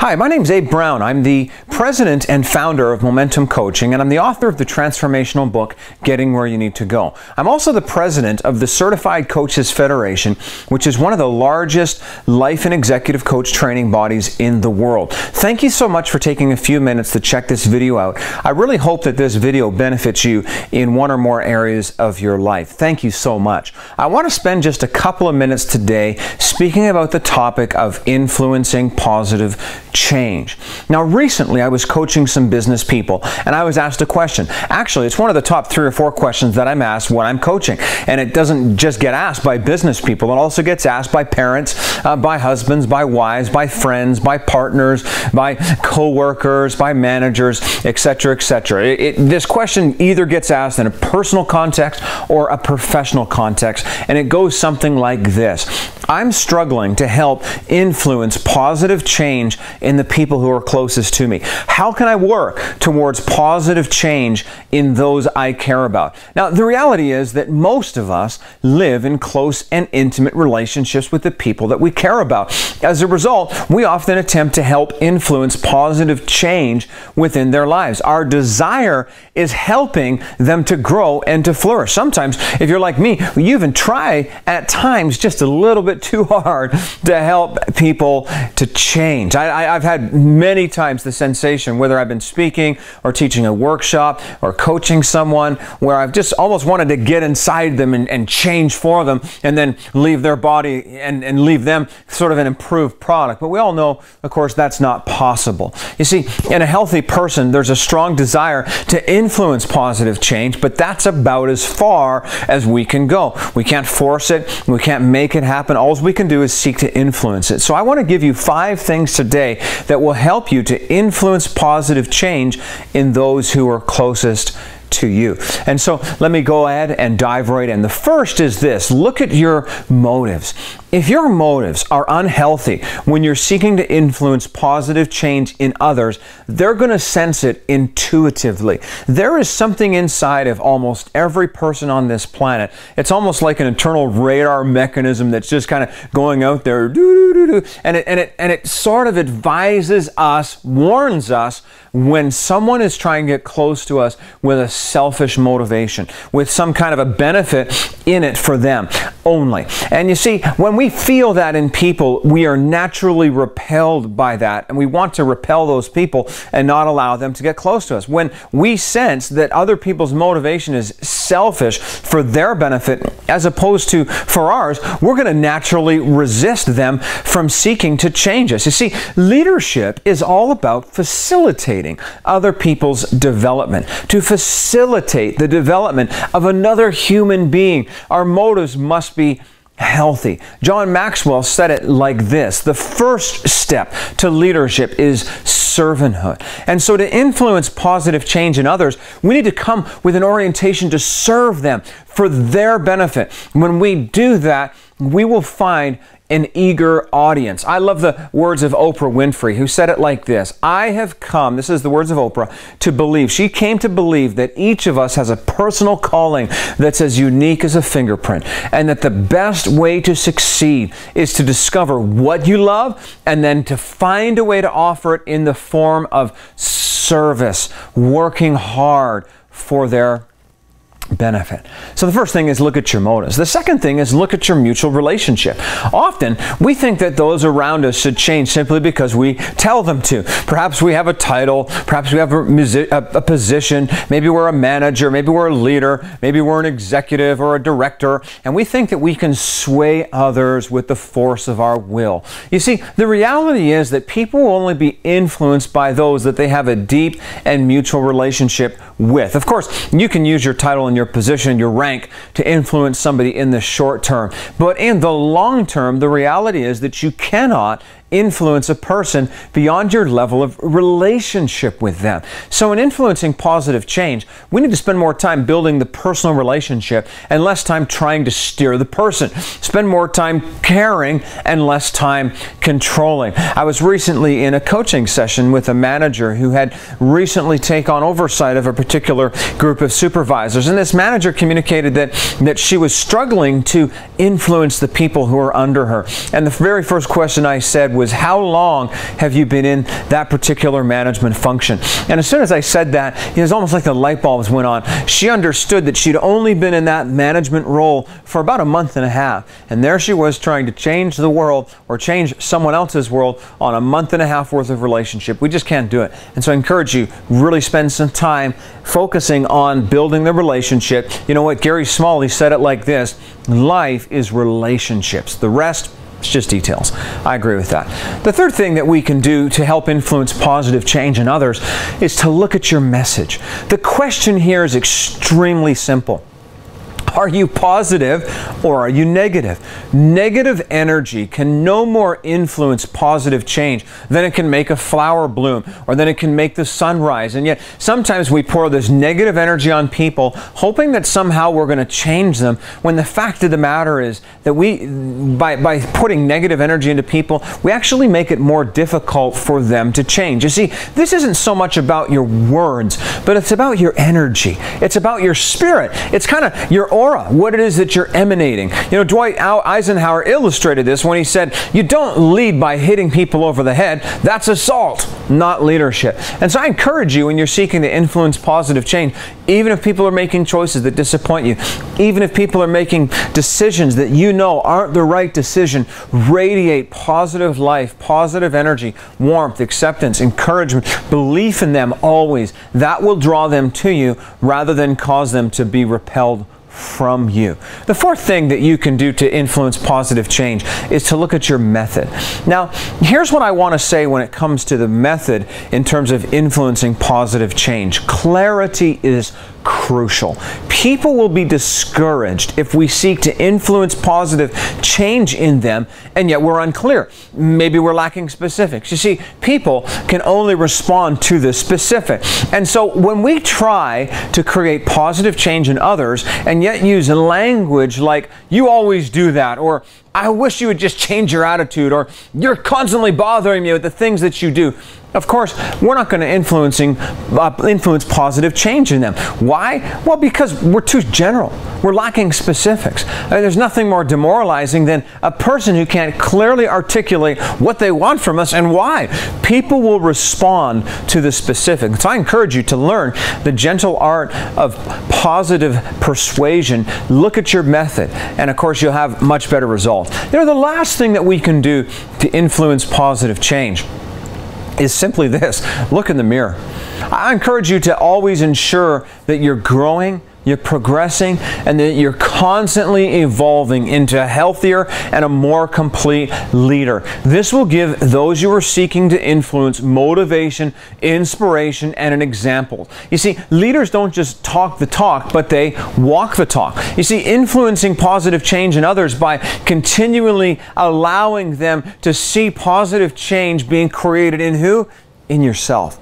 Hi, my name is Abe Brown. I'm the president and founder of Momentum Coaching, and I'm the author of the transformational book, Getting Where You Need to Go. I'm also the president of the Certified Coaches Federation, which is one of the largest life and executive coach training bodies in the world. Thank you so much for taking a few minutes to check this video out. I really hope that this video benefits you in one or more areas of your life. Thank you so much. I want to spend just a couple of minutes today speaking about the topic of influencing positive change. Now, recently I was coaching some business people and I was asked a question. Actually, it's one of the top 3 or 4 questions that I'm asked when I'm coaching. And it doesn't just get asked by business people, it also gets asked by parents, by husbands, by wives, by friends, by partners, by co-workers, by managers, etc., etc. This question either gets asked in a personal context or a professional context, and it goes something like this. I'm struggling to help influence positive change in the people who are closest to me. How can I work towards positive change in those I care about? Now, the reality is that most of us live in close and intimate relationships with the people that we care about. As a result, we often attempt to help influence positive change within their lives. Our desire is helping them to grow and to flourish. Sometimes, if you're like me, you even try at times just a little bit too hard to help people to change. I've had many times the sensation, whether I've been speaking or teaching a workshop or coaching someone, where I've just almost wanted to get inside them and change for them and then leave their body and leave them sort of an improved product. But we all know, of course, that's not possible. You see, in a healthy person, there's a strong desire to influence positive change, but that's about as far as we can go. We can't force it. We can't make it happen. All we can do is seek to influence it. So I want to give you 5 things today that will help you to influence positive change in those who are closest to you. And so let me go ahead and dive right in. The first is this: look at your motives. If your motives are unhealthy when you're seeking to influence positive change in others, they're going to sense it intuitively. There is something inside of almost every person on this planet. It's almost like an internal radar mechanism that's just kind of going out there, and it sort of advises us, warns us when someone is trying to get close to us with a selfish motivation, with some kind of a benefit in it for them only. And you see, when we feel that in people, we are naturally repelled by that, and we want to repel those people and not allow them to get close to us. When we sense that other people's motivation is selfish for their benefit as opposed to for ours, we're going to naturally resist them from seeking to change us. You see, leadership is all about facilitating other people's development, to facilitate the development of another human being. Our motives must be healthy. John Maxwell said it like this: the first step to leadership is servanthood. And so to influence positive change in others, we need to come with an orientation to serve them for their benefit. When we do that, we will find an eager audience. I love the words of Oprah Winfrey, who said it like this: I have come, this is the words of Oprah, to believe. She came to believe that each of us has a personal calling that's as unique as a fingerprint, and that the best way to succeed is to discover what you love and then to find a way to offer it in the form of service, working hard for their benefit. So the first thing is look at your motives. The second thing is look at your mutual relationship. Often we think that those around us should change simply because we tell them to. Perhaps we have a title, perhaps we have a position, maybe we're a manager, maybe we're a leader, maybe we're an executive or a director, and we think that we can sway others with the force of our will. You see, the reality is that people will only be influenced by those that they have a deep and mutual relationship with. Of course, you can use your title and your position, your rank, to influence somebody in the short term. But in the long term, the reality is that you cannot influence a person beyond your level of relationship with them. So in influencing positive change, we need to spend more time building the personal relationship and less time trying to steer the person. Spend more time caring and less time controlling. I was recently in a coaching session with a manager who had recently taken on oversight of a particular group of supervisors, and this manager communicated that she was struggling to influence the people who are under her. And the very first question I said was, how long have you been in that particular management function? And as soon as I said that, it was almost like the light bulbs went on. She understood that she'd only been in that management role for about a month and a half. And there she was trying to change the world or change someone else's world on a month and a half worth of relationship. We just can't do it. And so I encourage you, really spend some time focusing on building the relationship. You know what? Gary Smalley said it like this: life is relationships. The rest, it's just details. I agree with that. The third thing that we can do to help influence positive change in others is to look at your message. The question here is extremely simple. Are you positive or are you negative? Negative energy can no more influence positive change than it can make a flower bloom or than it can make the sun rise. And yet sometimes we pour this negative energy on people hoping that somehow we're going to change them, when the fact of the matter is that by putting negative energy into people, we actually make it more difficult for them to change. You see, this isn't so much about your words, but it's about your energy. It's about your spirit. It's kind of your aura, what it is that you're emanating. You know, Dwight Eisenhower illustrated this when he said, you don't lead by hitting people over the head. That's assault, not leadership. And so I encourage you, when you're seeking to influence positive change, even if people are making choices that disappoint you, even if people are making decisions that you know aren't the right decision, radiate positive life, positive energy, warmth, acceptance, encouragement, belief in them always. That will draw them to you rather than cause them to be repelled from you. The fourth thing that you can do to influence positive change is to look at your method. Now, here's what I want to say when it comes to the method in terms of influencing positive change. Clarity is crucial. People will be discouraged if we seek to influence positive change in them and yet we're unclear. Maybe we're lacking specifics. You see, people can only respond to the specific. And so when we try to create positive change in others and yet use language like, you always do that, or I wish you would just change your attitude, or you're constantly bothering me with the things that you do, of course, we're not going to influence positive change in them. Why? Well, because we're too general. We're lacking specifics. There's nothing more demoralizing than a person who can't clearly articulate what they want from us and why. People will respond to the specific. So I encourage you to learn the gentle art of positive persuasion. Look at your method, and of course, you'll have much better results. You know, the last thing that we can do to influence positive change is simply this: look in the mirror. I encourage you to always ensure that you're growing, you're progressing, and that you're constantly evolving into a healthier and a more complete leader. This will give those you are seeking to influence motivation, inspiration, and an example. You see, leaders don't just talk the talk, but they walk the talk. You see, influencing positive change in others by continually allowing them to see positive change being created in who? In yourself.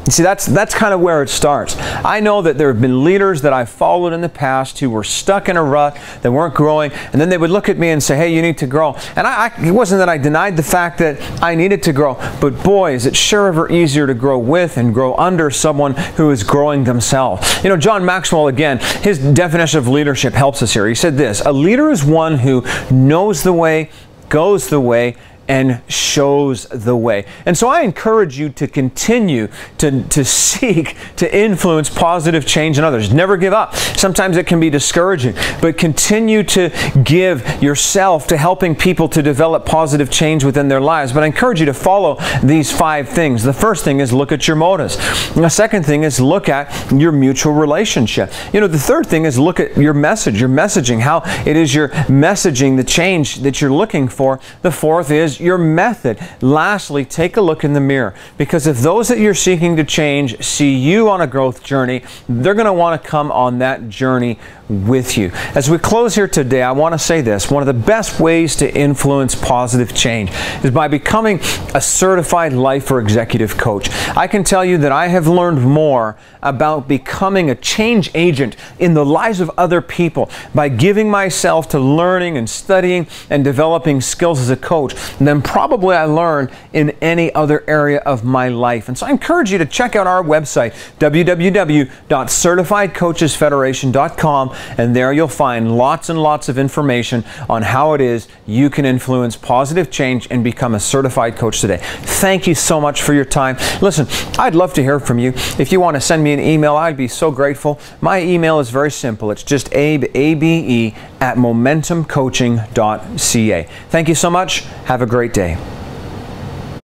You see, that's kind of where it starts. I know that there have been leaders that I've followed in the past who were stuck in a rut, that weren't growing, and then they would look at me and say, hey, you need to grow. And it wasn't that I denied the fact that I needed to grow, but boy, is it sure ever easier to grow with and grow under someone who is growing themselves. You know, John Maxwell, again, his definition of leadership helps us here. He said this: a leader is one who knows the way, goes the way, and shows the way. And so I encourage you to continue to seek to influence positive change in others. Never give up. Sometimes it can be discouraging, but continue to give yourself to helping people to develop positive change within their lives. But I encourage you to follow these 5 things. The first thing is look at your motives. And the second thing is look at your mutual relationship. You know, the third thing is look at your message, your messaging, how it is your messaging, the change that you're looking for. The fourth is your method. Lastly, take a look in the mirror, because if those that you're seeking to change see you on a growth journey, they're going to want to come on that journey with you. As we close here today, I want to say this: one of the best ways to influence positive change is by becoming a certified life or executive coach. I can tell you that I have learned more about becoming a change agent in the lives of other people by giving myself to learning and studying and developing skills as a coach than probably I learned in any other area of my life. And so I encourage you to check out our website, www.certifiedcoachesfederation.com, and there you'll find lots and lots of information on how it is you can influence positive change and become a certified coach today. Thank you so much for your time. Listen, I'd love to hear from you. If you want to send me an email, I'd be so grateful. My email is very simple. It's just abe@momentumcoaching.ca. Thank you so much. Have a great day.